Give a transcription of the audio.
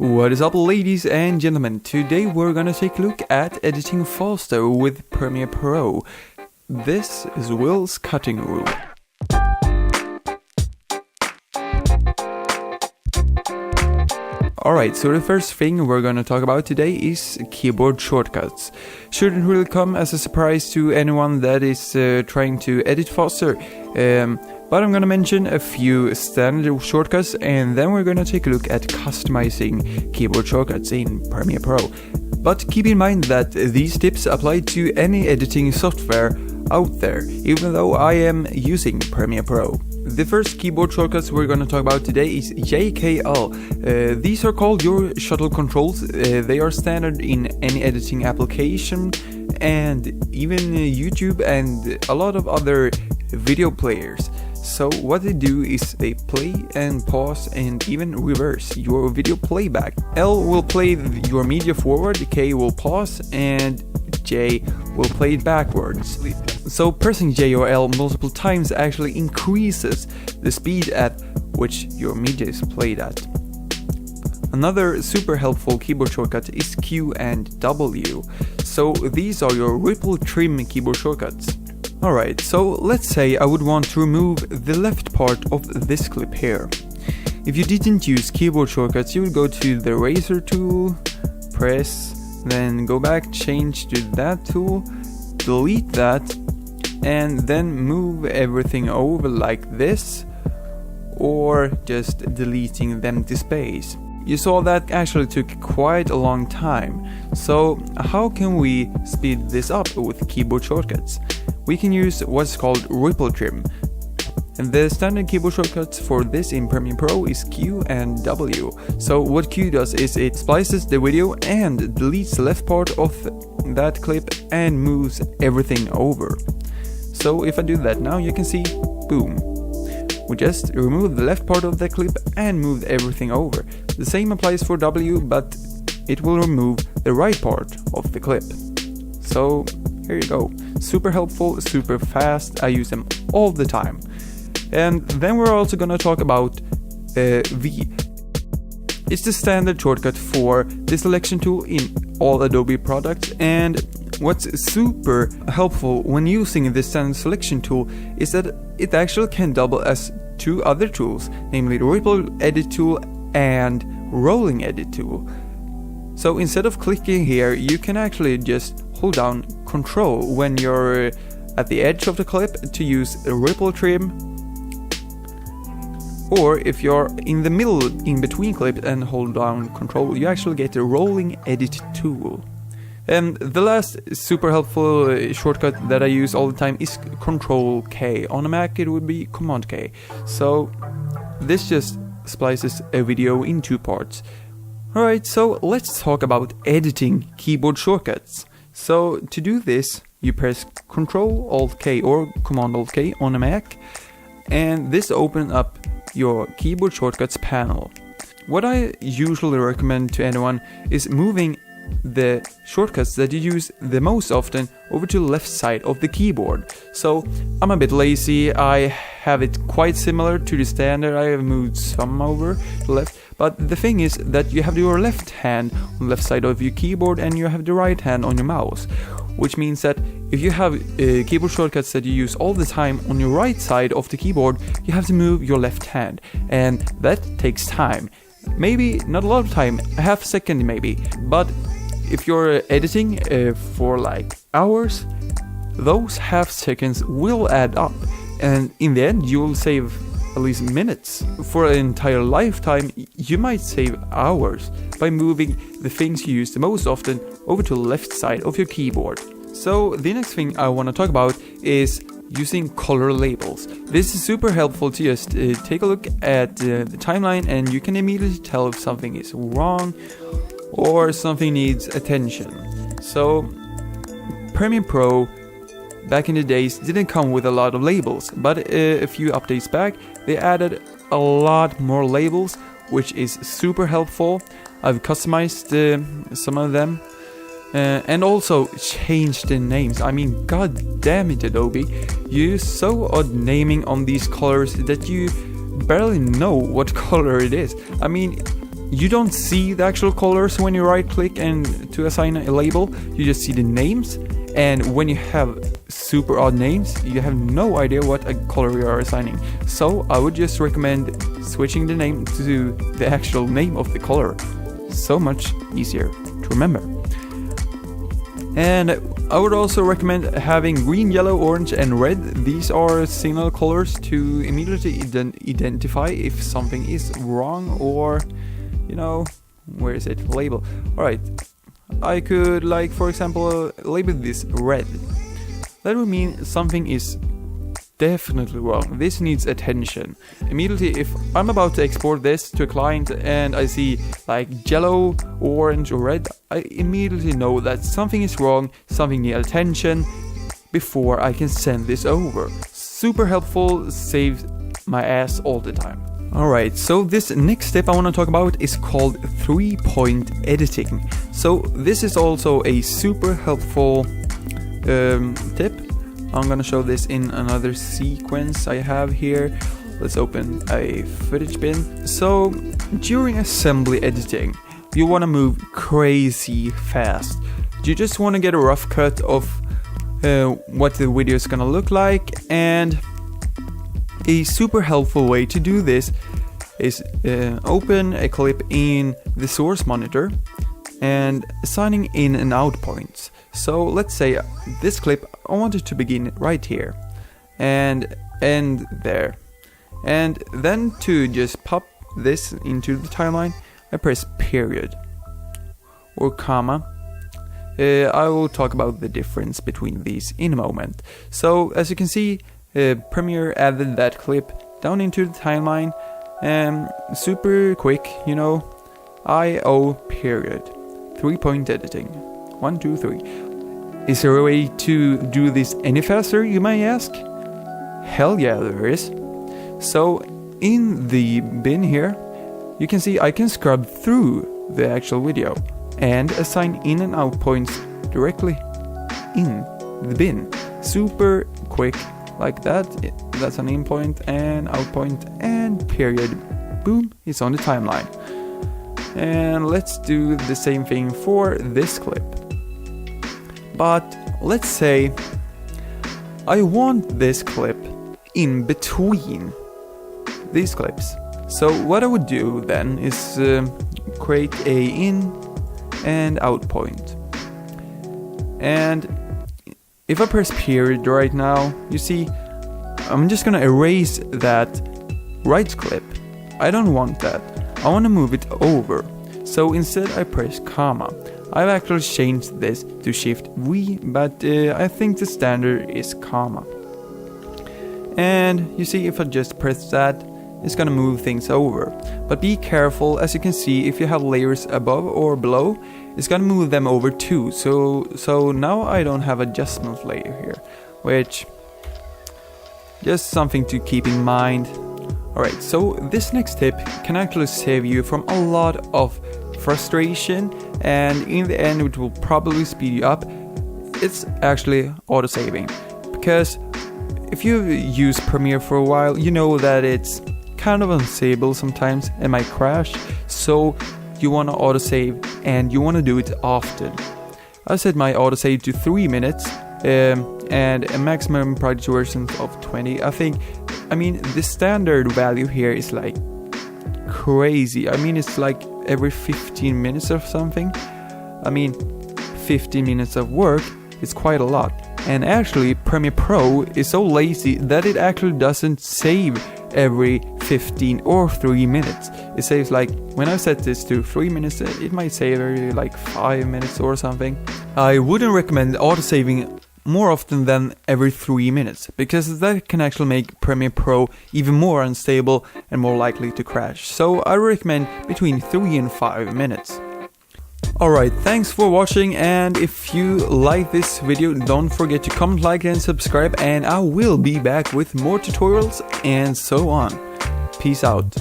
What is up, ladies and gentlemen? Today we're gonna take a look at editing faster with Premiere Pro. This is Will's cutting room. Alright, so the first thing we're gonna talk about today is keyboard shortcuts. Shouldn't really come as a surprise to anyone that is trying to edit faster. But I'm gonna mention a few standard shortcuts, and then we're gonna take a look at customizing keyboard shortcuts in Premiere Pro. But keep in mind that these tips apply to any editing software out there, even though I am using Premiere Pro. The first keyboard shortcuts we're going to talk about today is JKL. These are called your shuttle controls. They are standard in any editing application and even YouTube and a lot of other video players. So what they do is they play and pause and even reverse your video playback. L will play your media forward, K will pause, and J will play it backwards. So pressing J or L multiple times actually increases the speed at which your media is played at. Another super helpful keyboard shortcut is Q and W. So these are your ripple trim keyboard shortcuts. Alright, so let's say I would want to remove the left part of this clip here. If you didn't use keyboard shortcuts, you would go to the eraser tool, press, then go back, change to that tool, delete that, and then move everything over like this, or just deleting them to space. You saw that actually took quite a long time. So how can we speed this up with keyboard shortcuts? We can use what's called ripple trim. And the standard keyboard shortcuts for this in Premiere Pro is Q and W. So what Q does is it splices the video and deletes the left part of that clip and moves everything over. So if I do that now, you can see, boom. We just removed the left part of the clip and moved everything over. The same applies for W, but it will remove the right part of the clip. So here you go. Super helpful, super fast. I use them all the time. And then we're also gonna talk about V. It's the standard shortcut for the selection tool in all Adobe products, and what's super helpful when using the standard selection tool is that it actually can double as two other tools, namely the ripple edit tool and rolling edit tool. So instead of clicking here, you can actually just hold down Control when you're at the edge of the clip to use a ripple trim, or if you're in the middle in between clips and hold down Control, you actually get a rolling edit tool. And the last super helpful shortcut that I use all the time is Control K. On a Mac it would be Command K. So this just splices a video in two parts. Alright, so let's talk about editing keyboard shortcuts. So to do this, you press Control Alt K or Command Alt K on a Mac, and this opens up your keyboard shortcuts panel. What I usually recommend to anyone is moving the shortcuts that you use the most often over to the left side of the keyboard. So I'm a bit lazy, I have it quite similar to the standard, I have moved some over to the left, but the thing is that you have your left hand on the left side of your keyboard and you have the right hand on your mouse, which means that if you have keyboard shortcuts that you use all the time on your right side of the keyboard, you have to move your left hand, and that takes time. Maybe not a lot of time, a half second maybe, but if you're editing for like hours, those half seconds will add up, and in the end you will save at least minutes. For an entire lifetime you might save hours by moving the things you use the most often over to the left side of your keyboard. So the next thing I want to talk about is using color labels. This is super helpful to just take a look at the timeline and you can immediately tell if something is wrong or something needs attention. So Premiere Pro back in the days didn't come with a lot of labels, but a few updates back they added a lot more labels, which is super helpful. I've customized some of them and also changed the names. I mean, god damn it, Adobe, you use so odd naming on these colors that you barely know what color it is. I mean, you don't see the actual colors when you right click and to assign a label, you just see the names. And when you have super odd names, you have no idea what a color you are assigning. So I would just recommend switching the name to the actual name of the color. So much easier to remember. And I would also recommend having green, yellow, orange and red. These are signal colors to immediately identify if something is wrong or, you know, where is it? Label. Alright, I could, like, for example, label this red. That would mean something is definitely wrong. This needs attention. Immediately, if I'm about to export this to a client and I see like yellow, orange or red, I immediately know that something is wrong, something needs attention before I can send this over. Super helpful, saves my ass all the time. Alright, so this next step I want to talk about is called 3-point editing. So this is also a super helpful tip. I'm gonna show this in another sequence I have here. Let's open a footage bin. So during assembly editing, you want to move crazy fast. You just want to get a rough cut of what the video is gonna look like, and a super helpful way to do this is open a clip in the source monitor and assigning in and out points. So let's say this clip, I want it to begin right here and end there. And then to just pop this into the timeline, I press period or comma. I will talk about the difference between these in a moment. So as you can see, Premiere added that clip down into the timeline, super quick, you know, IO period. 3-point editing. 1, 2, 3. Is there a way to do this any faster, you may ask? Hell yeah, there is. So in the bin here, you can see I can scrub through the actual video and assign in and out points directly in the bin. Super quick like that. That's an in point and out point and period. Boom, it's on the timeline. And let's do the same thing for this clip. But let's say I want this clip in between these clips. So what I would do then is create a in and out point. And if I press period right now, you see I'm just gonna erase that right clip. I don't want that. I want to move it over. So instead I press comma. I've actually changed this to Shift V, but I think the standard is comma. And you see, if I just press that, it's gonna move things over. But be careful, as you can see, if you have layers above or below, it's gonna move them over too. So now I don't have adjustment layer here, which just something to keep in mind. Alright, so this next tip can actually save you from a lot of frustration, and in the end it will probably speed you up. It's actually auto-saving, because if you use Premiere for a while, you know that it's kind of unstable sometimes and might crash, so you want to auto-save and you want to do it often. I set my auto-save to 3 minutes and a maximum project version of 20. I mean, the standard value here is like crazy. I mean, it's like every 15 minutes or something. I mean, 15 minutes of work is quite a lot. And actually, Premiere Pro is so lazy that it actually doesn't save every 15 or 3 minutes. It saves, like, when I set this to 3 minutes, it might save every like 5 minutes or something. I wouldn't recommend auto-saving more often than every 3 minutes, because that can actually make Premiere Pro even more unstable and more likely to crash. So I recommend between 3 and 5 minutes. Alright, thanks for watching, and if you like this video, don't forget to comment, like and subscribe, and I will be back with more tutorials and so on. Peace out.